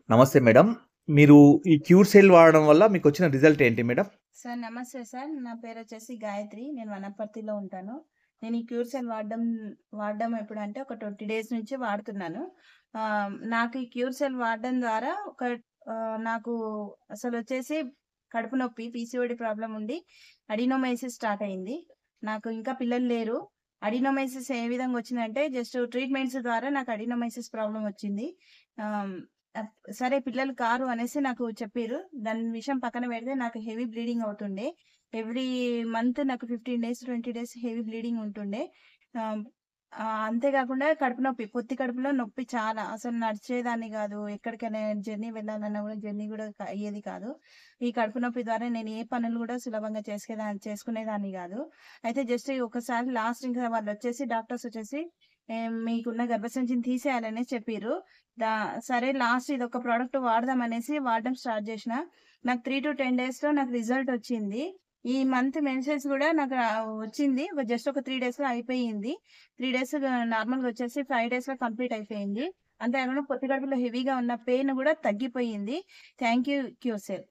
నమస్తే మేడం. మీరు ఈ క్యూర్ సెల్ వాడడం వల్ల మీకొచ్చిన రిజల్ట్ ఏంటి మేడం? సార్ నమస్తే సార్. నా పేరొచ్చేసి గాయత్రి. నేను వనపర్తిలో ఉంటాను. నేను ఈ క్యూర్ సెల్ వాడడం ఎప్పుడంటే ఒక 20 డేస్ నుంచి వాడుతున్నాను. నాకు ఈ క్యూర్ సెల్ వాడడం ద్వారా నాకు అసలొచ్చేసి కడుపు నొప్పి, పీసీఓడీ ప్రాబ్లమ్ ఉండి అడినోమైసిస్ స్టార్ట్ అయింది. నాకు ఇంకా పిల్లలు లేరు. అడినోమైసిస్ ఏ విధంగా వచ్చిందంటే జస్ట్ ట్రీట్మెంట్స్ ద్వారా నాకు అడినోమైసిస్ ప్రాబ్లమ్ వచ్చింది. ఆహ్, సరే పిల్లలు కారు అనేసి నాకు చెప్పిర్రు. దాని విషయం పక్కన పెడితే నాకు హెవీ బ్లీడింగ్ అవుతుండే. ఎవ్రీ మంత్ నాకు 15 డేస్, 20 డేస్ హెవీ బ్లీడింగ్ ఉంటుండే. ఆహ్, అంతే కాకుండా కడుపు నొప్పి, పొత్తి కడుపులో నొప్పి చాలా. అసలు నడిచేదాన్ని కాదు. ఎక్కడికైనా జర్నీ వెళ్ళాలన్నా కూడా జర్నీ కూడా అయ్యేది కాదు. ఈ కడుపు నొప్పి ద్వారా నేను ఏ పనులు కూడా సులభంగా చేసుకునేదాన్ని కాదు. అయితే జస్ట్ ఒకసారి లాస్ట్ ఇంకా వాళ్ళొచ్చేసి డాక్టర్స్ వచ్చేసి మీకున్న గర్భసంచిని తీసేయాలనే చెప్పిర్రు. దా సరే లాస్ట్ ఇదొక ప్రోడక్ట్ వాడదాం అనేసి వాడడం స్టార్ట్ చేసిన. నాకు 3-10 డేస్‌లో నాకు రిజల్ట్ వచ్చింది. ఈ మంత్ మెన్సెన్స్ గూడా నాకు వచ్చింది. జస్ట్ ఒక 3 డేస్‌లో అయిపోయింది. 3 డేస్ నార్మల్‌గా వచ్చేసి 5 డేస్‌లో కంప్లీట్ అయిపోయింది. అంతే కాకుండా పొత్తి కడుపులో హెవీగా ఉన్న పెయిన్ గూడా తగ్గిపోయింది. Thank you క్యూసెల్.